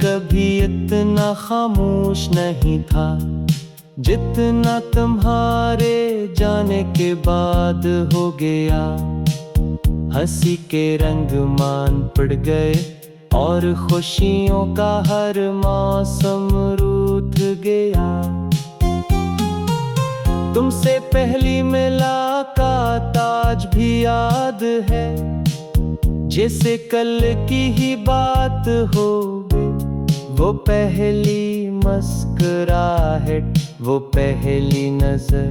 कभी इतना खामोश नहीं था जितना तुम्हारे जाने के बाद हो गया। हंसी के रंग मान पड़ गए और खुशियों का हर मौसम रूठ गया। तुमसे पहली मुलाकात आज भी याद है, जैसे कल की ही बात हो गई। वो पहली मुस्कुराहट, वो पहली नजर,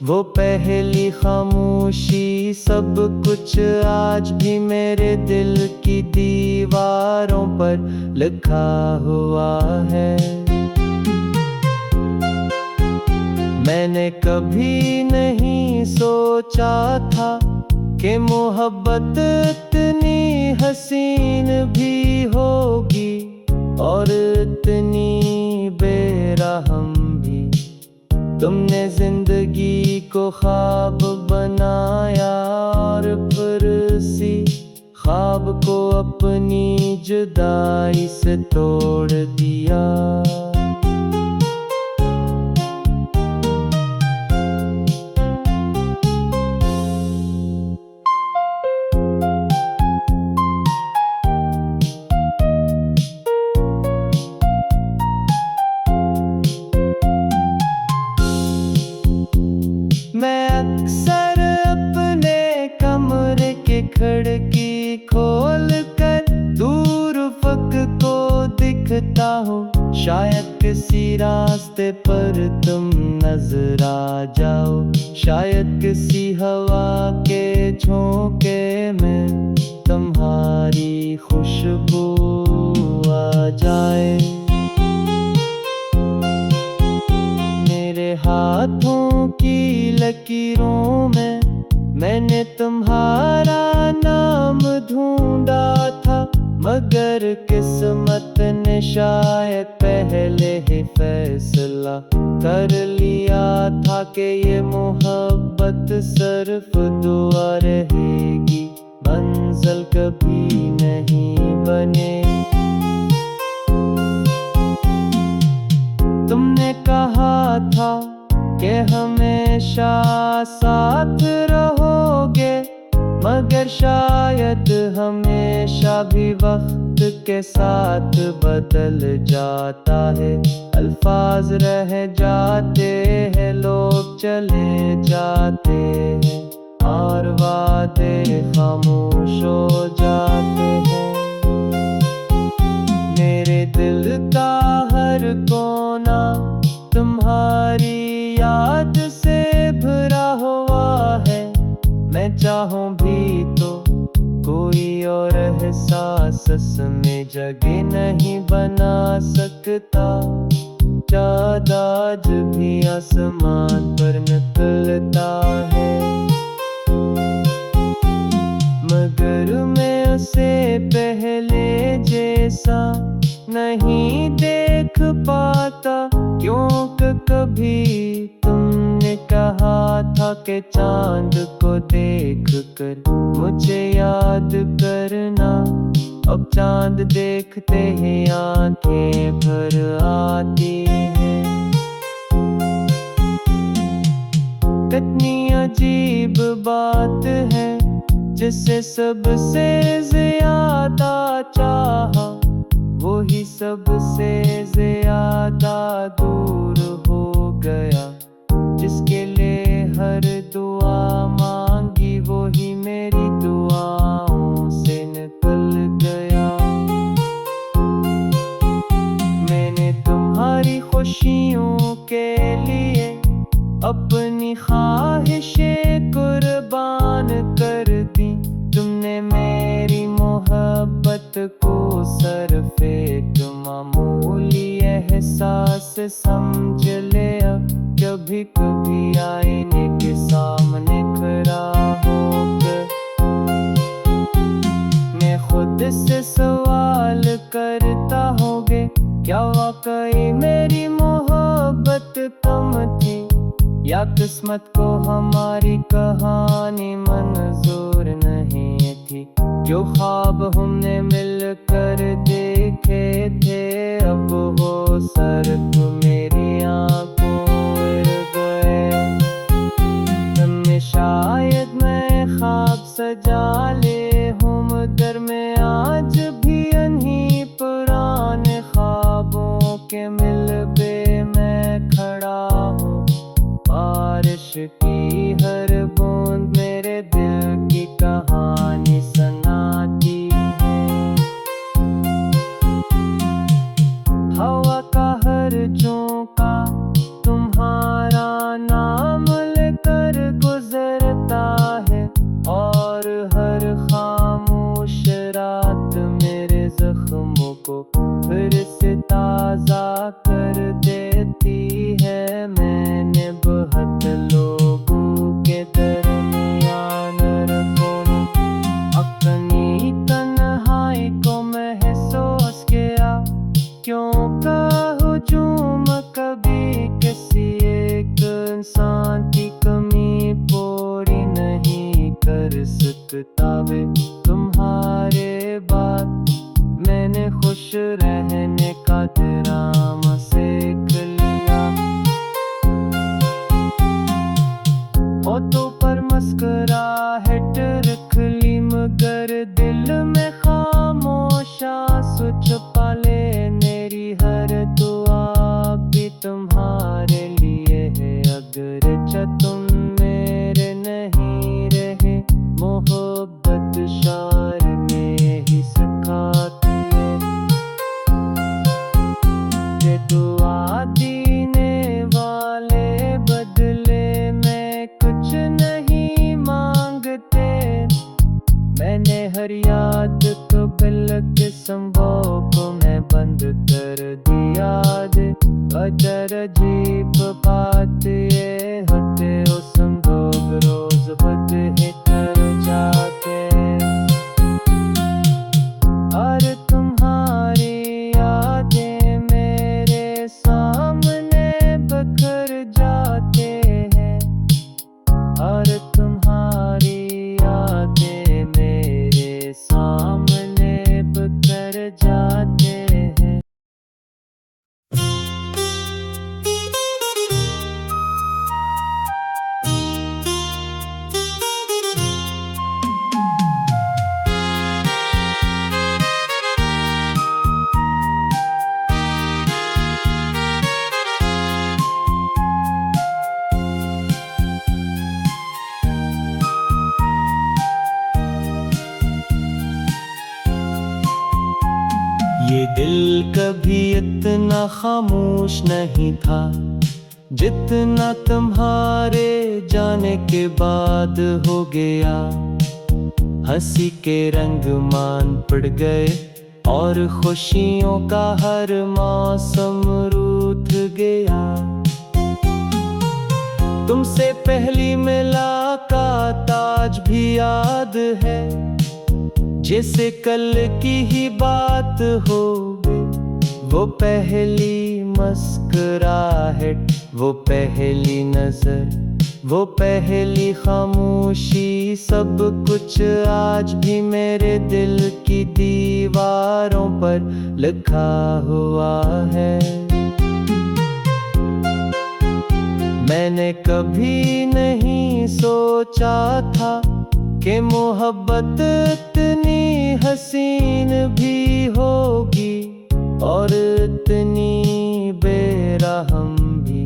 वो पहली खामोशी, सब कुछ आज भी मेरे दिल की दीवारों पर लिखा हुआ है। मैंने कभी नहीं सोचा था कि मोहब्बत इतनी हसीन भी होगी और इतनी बेरहम भी। तुमने जिंदगी को ख्वाब बनाया और फिर इसी ख्वाब को अपनी जुदाई से तोड़ दिया। मैं अक्सर अपने कमरे की खिड़की खोल कर दूर फ़क को दिखता हूँ। शायद किसी रास्ते पर तुम नजर आ जाओ, शायद किसी हवा के झोंके में तुम्हारी खुशबू आ जाए। मेरे हाथों की लकीरों में मैंने तुम्हारा नाम ढूंढा था, मगर किस्मत ने शायद पहले ही फैसला कर लिया था कि ये मोहब्बत सिर्फ दुआ रहेगी, मंजिल कभी नहीं बनेगी। तुमने कहा था कि हमेशा साथ रहोगे, मगर शायद हमेशा भी वक्त के साथ बदल जाता है। अल्फाज रह जाते हैं, लोग चले जाते हैं और वादे खामोश हो जाते हैं। मेरे दिल का हर कोना तुम्हारी याद से भरा हुआ है। मैं चाहूं भी तो कोई और एहसास में जगह नहीं बना सकता। चाँद आज भी आसमान पर निकलता है, मगर मैं उसे पहले जैसा नहीं देख पाता, क्योंकि कभी तुमने कहा था कि चांद को देखकर मुझे याद करना। अब चांद देखते ही आंखें भर आती हैं। कितनी अजीब बात है, जिसे सबसे ज्यादा चाहा वही सबसे ज्यादा दूर हो गया। जिसके लिए हर दुआ मांगी वही मेरी दुआओं से निकल गया। मैंने तुम्हारी खुशियों के लिए अपनी ख्वाहिशें कुर्बान कर दी। तुमने मेरी मोहब्बत को सिर्फ एक मामूली एहसास समझ लिया। कभी कभी आईने के सामने खड़ा होकर मैं खुद से सवाल करता होगे, क्या वाकई मेरी मोहब्बत कम थी, या किस्मत को हमारी कहानी मंजूर नहीं थी। जो ख्वाब हमने मिलकर देखे थे फर्क मेरी आंखों उड़ गए। तुमने शायद मैं ख्वाब सजा ले हूँ, मगर मैं आज भी उन्हीं पुराने ख्वाबों के मिलबे में खड़ा हूँ। बारिश की हर बूंद मेरे दिल की कहानी सुनाती है। हवा का हर झोंका तुम्हारा नाम लेकर गुजरता है, और हर खामोश रात मेरे जख्मों को फिर से ताज़ा कर देती है। मैंने बहुत लोगों के दरमियान रखूं अपनी तन्हाई को महसूस किया, क्यों का हुजूम कभी किसी एक इंसान की कमी पूरी नहीं कर सकता वे। तुम्हारे बाद मैंने खुश रहने का ड्रामा सीख लिया। होठों पर मुस्कुराहट रख ली, मगर दिल में खामोश आंसू छुपा ले। मेरी हर दुआ भी तुम्हारे लिए है, अगर तुम मेरे नहीं रहे। मोहब्बत शार में ही सिखाती है, ये दुआ देने वाले बदले में कुछ नहीं मांगते। मैंने हर याद को बिलक संभव को मैं बंद कर दिया दे। अगर अजीब बात ये होते हो संभोग रोज खुद ही कर जाते, और तुम्हारी यादें मेरे सामने बिखर जाते हैं, और तुम्हारी यादें मेरे सामने बिखर जाते हैं। ये दिल कभी इतना खामोश नहीं था जितना तुम्हारे जाने के बाद हो गया। हंसी के रंग मान पड़ गए और खुशियों का हर मौसम रूठ गया। तुमसे पहली मुलाकात आज भी याद है, जैसे कल की ही बात हो गई। वो पहली मुस्कुराहट, वो पहली नजर, वो पहली खामोशी, सब कुछ आज भी मेरे दिल की दीवारों पर लिखा हुआ है। मैंने कभी नहीं सोचा था कि मोहब्बत इतनी हसीन भी होगी और इतनी बेरहम भी।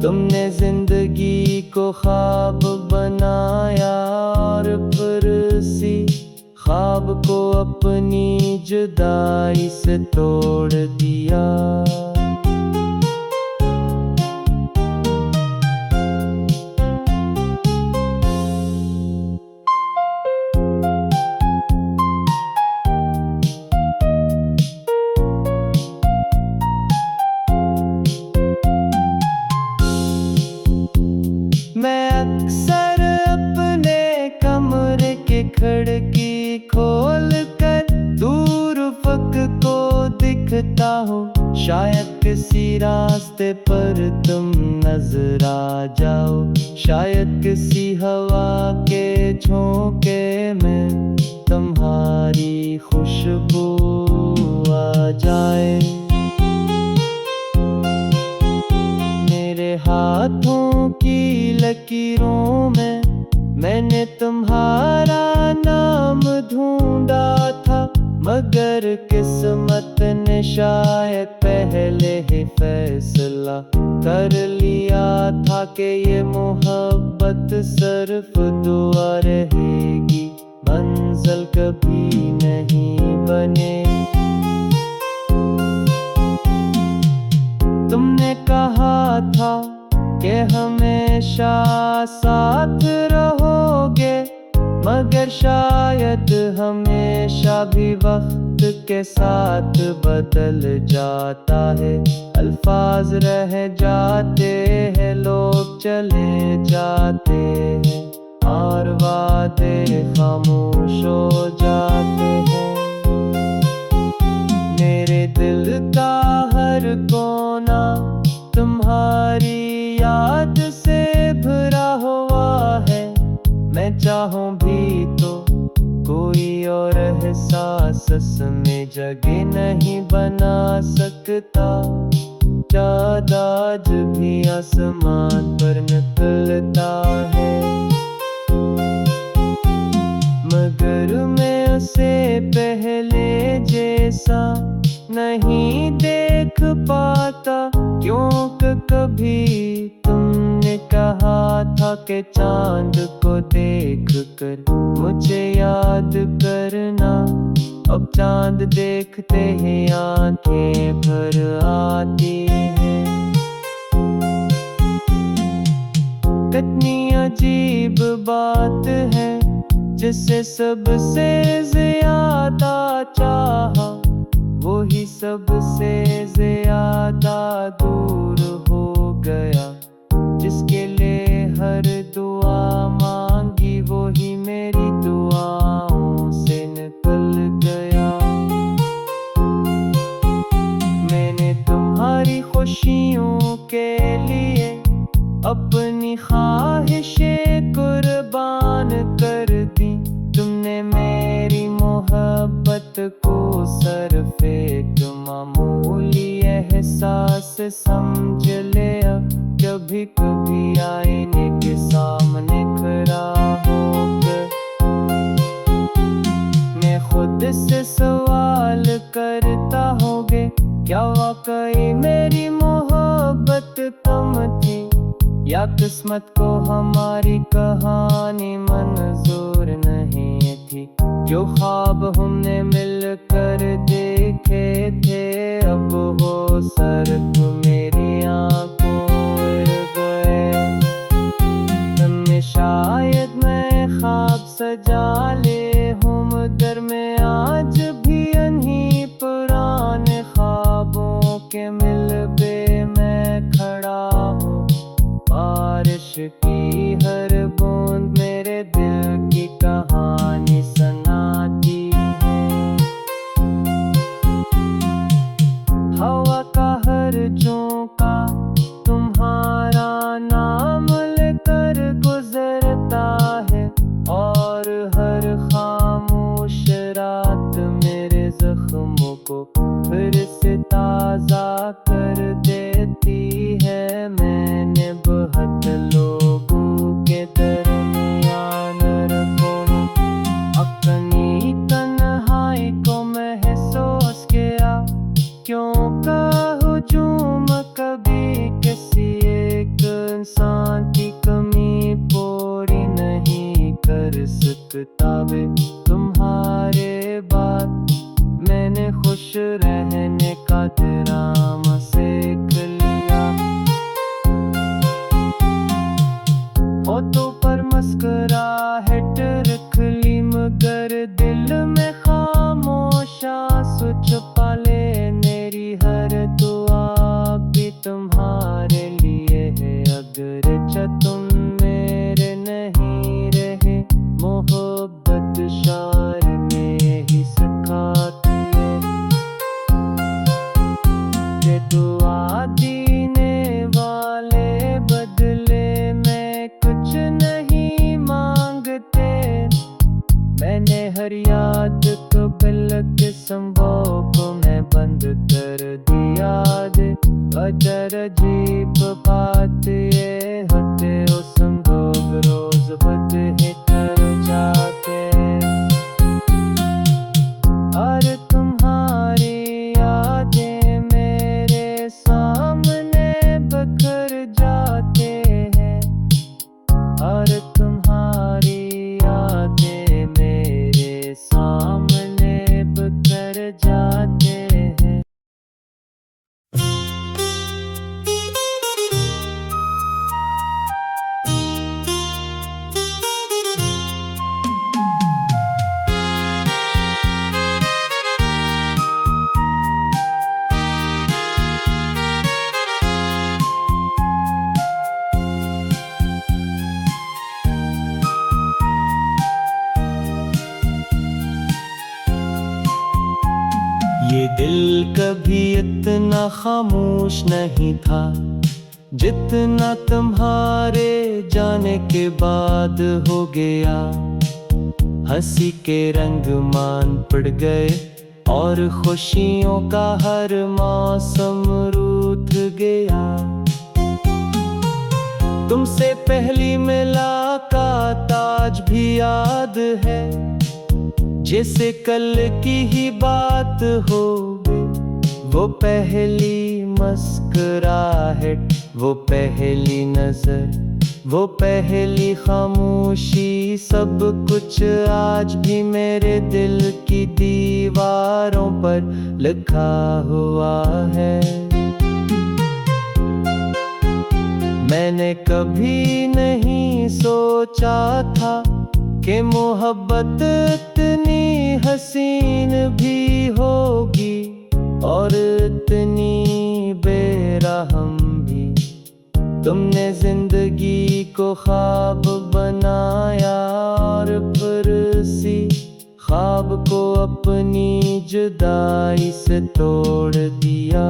तुमने जिंदगी को ख्वाब बनाया और फिर इसी ख्वाब को अपनी जुदाई से तोड़ दिया। मैं अक्सर अपने कमरे की खिड़की खोल कर दूर फ़क को दिखता हूँ। शायद किसी रास्ते पर तुम नजर आ जाओ, शायद किसी हवा के झोंके में तुम्हारी खुशबू आ जाए। लकीरों में मैंने तुम्हारा नाम ढूंढा था, मगर किस्मत ने शायद पहले ही फैसला कर लिया था कि ये मोहब्बत सिर्फ दुआ रहेगी, मंजिल कभी नहीं बने। तुमने कहा था कि हमेशा साथ रहोगे, मगर शायद हमेशा भी वक्त के साथ बदल जाता है। अल्फाज रह जाते हैं, लोग चले जाते हैं और वादे खामोश हो जाते हैं। मेरे दिल का हर कोना तुम्हारी याद से भरा हुआ है, मैं चाहूं भी तो कोई और एहसास में जगह नहीं बना सकता। चाँद आज भी आसमान पर निकलता है, मगर मैं उसे पहले जैसा नहीं देख पाता, क्योंकि कभी तुमने कहा था कि चांद को देखकर मुझे याद करना। अब चांद देखते ही आंखें भर आती हैं। कितनी अजीब बात है, जिसे सबसे ज्यादा चाहा वही सबसे ज्यादा दूर हो गया। जिसके लिए हर दुआ मांगी वही मेरी दुआओं से निकल गया। मैंने तुम्हारी खुशियों के लिए अपनी ख्वाहिशें कुर्बान कर दी। तुमने मेरी मोहब्बत को सिर्फ एक मामूली एहसास समझ लिया। कभी कभी आईने के सामने खड़ा होकर मैं खुद से सवाल करता होंगे, क्या वाकई मेरी मोहब्बत कम थी, या किस्मत को हमारी कहानी मंजूर नहीं थी। जो ख्वाब हमने मिलकर देखे थे, अब वो सिर्फ मेरी आंखों में गए। तुमने शायद मैं ख्वाब सजा ले हूँ, मगर मैं आज भी इन्हीं पुराने ख्वाबों के मिलबे में खड़ा हूँ। बारिश की हर बूंद मेरे दिल की कहानी सुनाती है। हवा का हर झोंका तुम्हारा नाम लेकर गुजरता है, और हर खामोश रात मेरे जख्मों को फिर से ताज़ा कर देती है। मैंने बहुत लोगों के दरमियान रखूं अपनी तन्हाई को महसूस किया, क्यों का हुजूम कभी किसी एक इंसान की कमी पूरी नहीं कर सकता। वे तुम्हारे बाद मैंने खुश रहने का ड्रामा सीख लिया। होठों पर मुस्कुराहट रख ली, मगर दिल में खामोश आंसू छुपा ले। मेरी हर दुआ भी तुम्हारे लिए है, अगर तुम मेरे नहीं रहे। मोहब्बत शार में ही सिखाती है, ये दुआ देने वाले बदले में कुछ नहीं मांगते। मैंने हर याद को बिलक संभव को मैं बंद कर दिया दे। अजर अजीब बात ये होते हो संभव इतना खामोश नहीं था जितना तुम्हारे जाने के बाद हो गया। हंसी के रंग मान पड़ गए और खुशियों का हर मौसम रूठ गया। तुमसे पहली मुलाकात आज भी याद है, जैसे कल की ही बात हो। वो पहली मुस्कुराहट, वो पहली नजर, वो पहली खामोशी, सब कुछ आज भी मेरे दिल की दीवारों पर लिखा हुआ है। मैंने कभी नहीं सोचा था कि मोहब्बत इतनी हसीन भी होगी और इतनी बेरहम भी। तुमने जिंदगी को ख्वाब बनाया और फिर इसी ख्वाब को अपनी जुदाई से तोड़ दिया।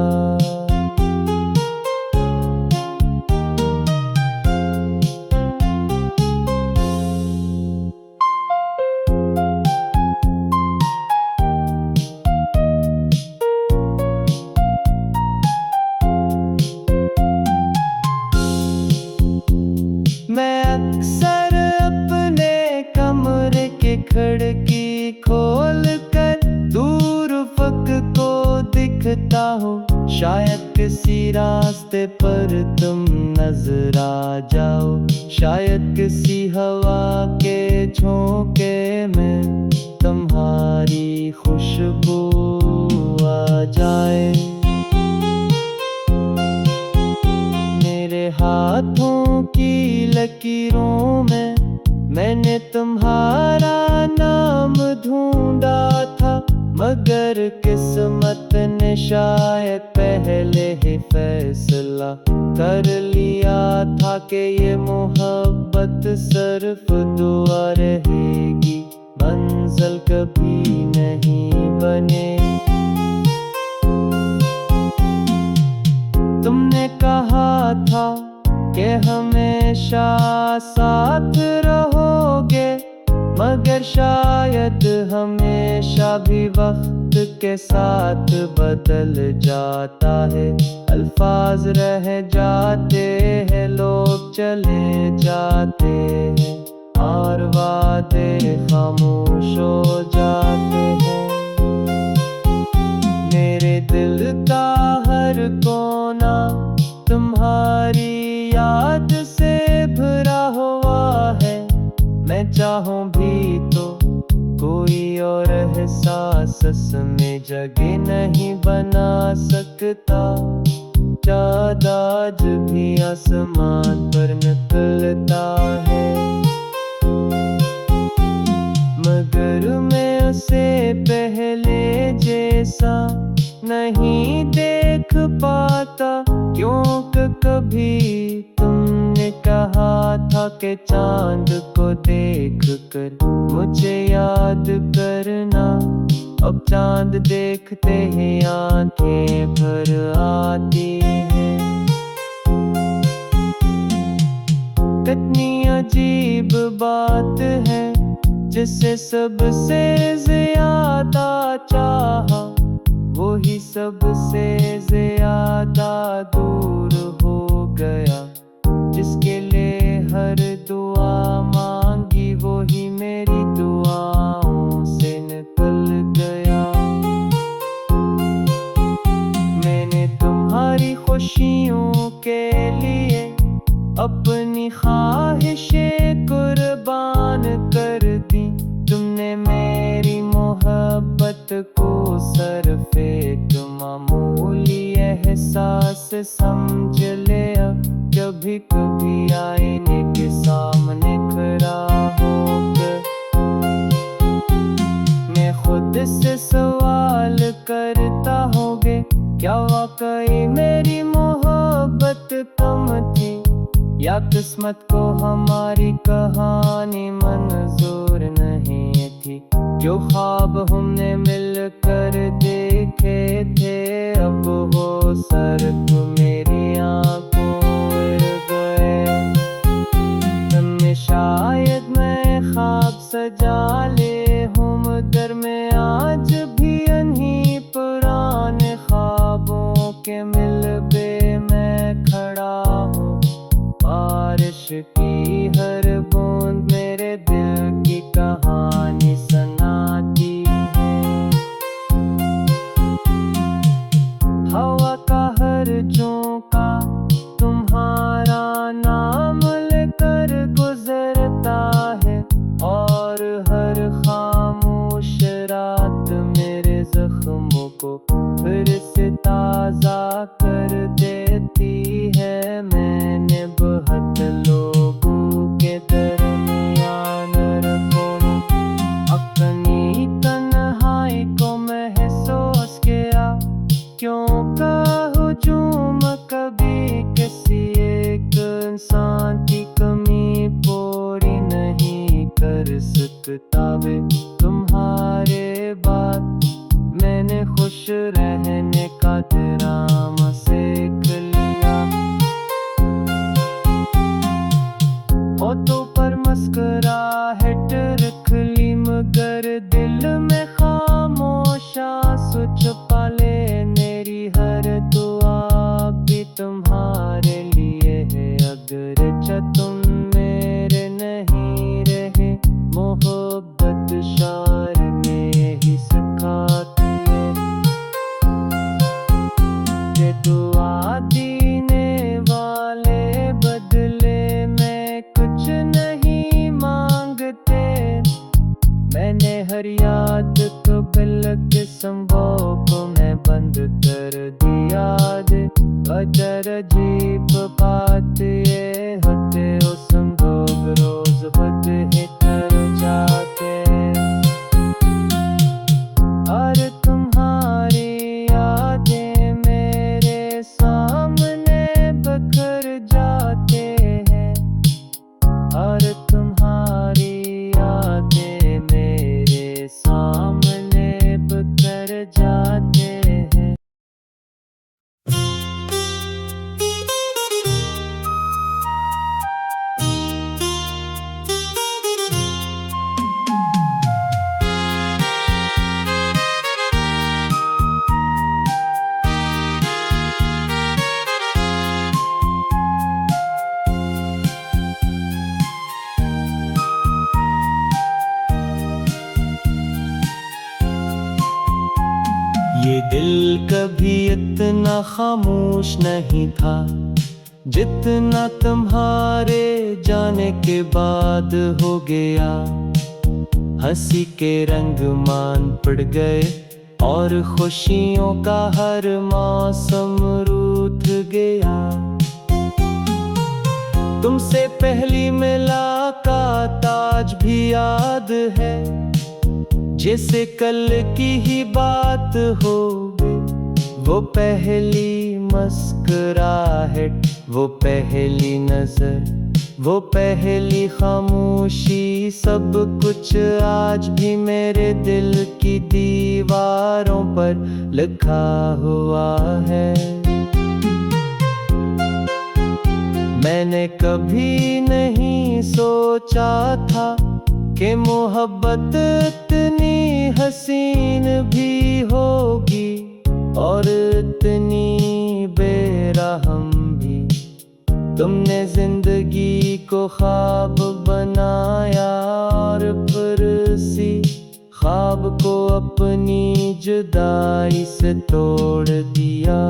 मैं अक्सर अपने कमरे की खिड़की खोल कर दूर अफ़क़ को दिखता हूँ। शायद किसी रास्ते पर तुम नजर आ जाओ, शायद किसी हवा के झोंके में तुम्हारी खुशबू आ जाए। मेरे हाथों की लकीरों में मैंने तुम्हारा नाम ढूंढा था, मगर किस्मत ने शायद पहले ही फैसला कर लिया था कि ये मोहब्बत सिर्फ दुआ रहेगी, मंजिल कभी नहीं बने। तुमने कहा था कि हमेशा साथ रहोगे, मगर शायद हमेशा भी वक्त के साथ बदल जाता है। अल्फाज रह जाते हैं, लोग चले जाते हैं और वादे खामोश हो जाते हैं। मेरे दिल का हर कोना तुम्हारी याद से भरा हुआ है। मैं चाहूं भी तो कोई और एहसास में जगह नहीं बना सकता। चाँद आज भी आसमान पर निकलता है, मगर मैं उसे पहले जैसा नहीं देख पाता। क्योंकि कभी तुमने कहा था कि चांद को देखकर मुझे याद करना। अब चांद देखते ही आंखें भर आती हैं। कितनी अजीब बात है, जिसे सबसे ज्यादा चाहा वही सबसे ज्यादा दूर हो गया। जिसके लिए हर दुआ मांगी वही मेरी दुआओं से निकल गया। मैंने तुम्हारी खुशियों के लिए अपनी ख्वाहिशें कुर्बान कर दी। तुमने मेरी मोहब्बत को सिर्फ एक मामूली एहसास समझ लिया। कभी कभी आईने के सामने खड़ा होकर मैं खुद से सवाल करता होंगे, क्या वाकई मेरी मोहब्बत कम थी, या किस्मत को हमारी कहानी मंजूर नहीं थी। जो ख्वाब हमने मिलकर देखे थे अब वो सर्प मेरी आंखों उड़ गए। में शायद मैं ख्वाब सजा ले हूँ, मगर मैं आज भी उन्हीं पुराने ख्वाबों के मिलबे में खड़ा हूँ। बारिश की हर बूंद मेरे दिल की कहानी सुनाती है। हवा का हर झोंका तुम्हारा नाम लेकर गुजरता है, और हर खामोश रात मेरे जख्मों को फिर से ताज़ा कर देती है। मैंने बहुत लोगों के दरमियान रखूं अपनी तन्हाई को महसूस किया, क्यों का हुजूम कभी किसी एक इंसान की कमी पूरी नहीं कर सकता वे तुम्हारे बाद। मैंने खुश रहने का ड्रामा सीख लिया, होठों पर मुस्कुराहट रख ली, मगर दिल में खामोश आंसू छुपा ले। मेरी हर दुआ भी तुम्हारे लिए है, अगर तुम मेरे नहीं रहे। मोहब्बत शार में ही सिखाती है, ये दुआ देने वाले बदले में कुछ नहीं मांगते। मैंने हर याद को गलत संभव को मैं बंद कर दिया दे। अगर अजीब बात ये होते हो संभोग रोज बदले कर जाते, और तुम्हारी यादें मेरे सामने बखर जाते हैं, और तुम्हारी यादें मेरे सामने बखर जाते हैं। ये दिल कभी इतना खामोश नहीं था, जितना तुम्हारे जाने के बाद हो गया। हंसी के रंग मान पड़ गए, और खुशियों का हर मौसम रूठ गया। तुमसे पहली मुलाकात आज भी याद है, जैसे कल की ही बात हो गई। वो पहली मुस्कुराहट, वो पहली नजर, वो पहली खामोशी, सब कुछ आज भी मेरे दिल की दीवारों पर लिखा हुआ है। मैंने कभी नहीं सोचा था कि मोहब्बत इतनी हसीन भी होगी, और इतनी बेरहम भी। तुमने जिंदगी को ख्वाब बनाया, और फिर इसी ख्वाब को अपनी जुदाई से तोड़ दिया।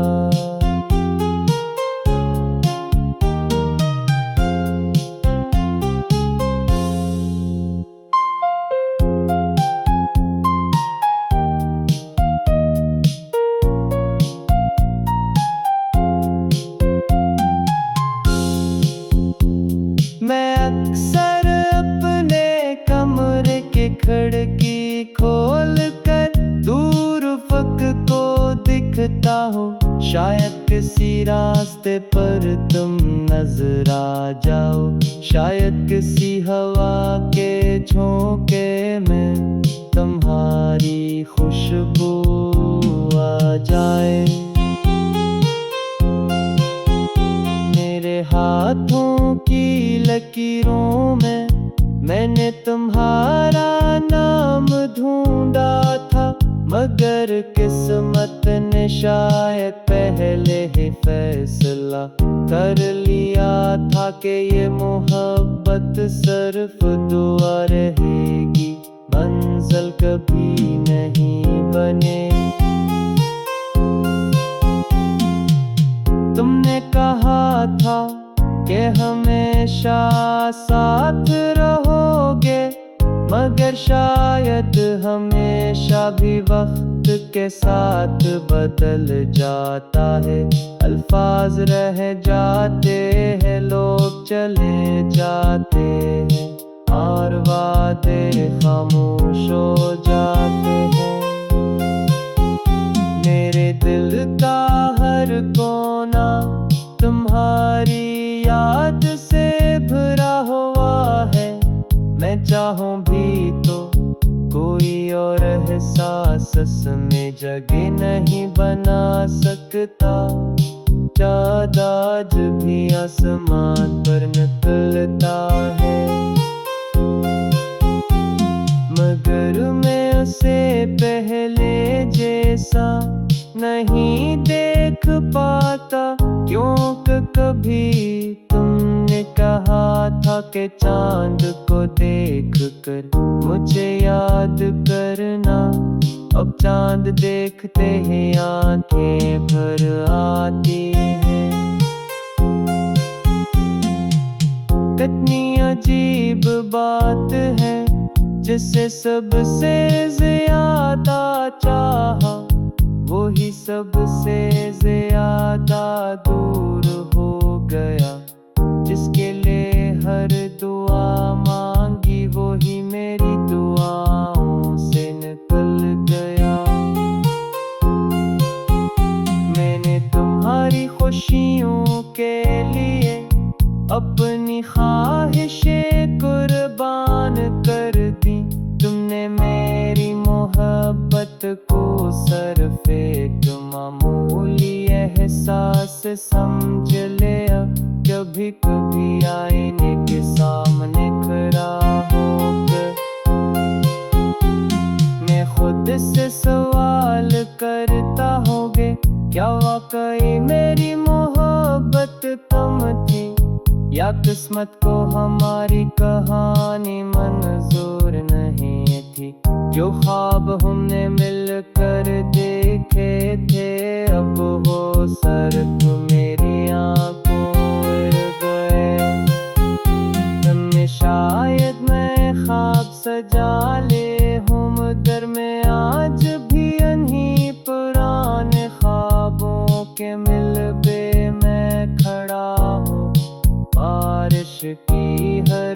मैं अक्सर अपने कमरे की खिड़की खोल कर दूर फ़क को दिखता हूँ। शायद किसी रास्ते पर तुम नजर आ जाओ, शायद किसी हवा के झोंके में तुम्हारी खुशबू आ जाए। हाथों की लकीरों में मैंने तुम्हारा नाम ढूंढा था, मगर किस्मत ने शायद पहले ही फैसला कर लिया था कि ये मोहब्बत सिर्फ दुआ रहेगी, मंजिल कभी नहीं बनेगी। तुमने कहा था कि हमेशा साथ रहोगे, मगर शायद हमेशा भी वक्त के साथ बदल जाता है। अल्फाज रह जाते हैं, लोग चले जाते हैं और वादे खामोश हो जाते हैं। मेरे दिल का हर कोना तुम्हारी याद से भरा हुआ है। मैं चाहूं भी तो कोई और एहसास में जगह नहीं बना सकता। चाँद आज भी आसमान पर निकलता है, मगर मैं उसे पहले जैसा नहीं देख पाता, क्योंकि कभी तुमने कहा था कि चांद को देखकर मुझे याद करना। अब चांद देखते ही आंखें भर आती हैं। कितनी अजीब बात है, जिसे सबसे ज्यादा चाहा वही सबसे ज्यादा दूर हो गया। जिसके लिए हर दुआ मांगी वही मेरी दुआओं से निकल गया। मैंने तुम्हारी खुशियों के लिए अपनी ख्वाहिशें कुर्बान कर दी। तुमने मेरी मोहब्बत को सिर्फ एक मामूली एहसास समझ लिया। कभी कभी आईने के सामने खड़ा होकर मैं खुद से सवाल करता होंगे, क्या वाकई मेरी मोहब्बत कम थी, या किस्मत को हमारी कहानी मंजूर नहीं थी। जो ख्वाब हमने मिलकर देखे थे, अब वो सिर्फ मेरी आंखों में गए। तुमने शायद मैं ख्वाब सजा ले हूँ, मगर मैं आज भी इन्हीं पुराने ख्वाबों के मिलबे में खड़ा हूँ। बारिश की हर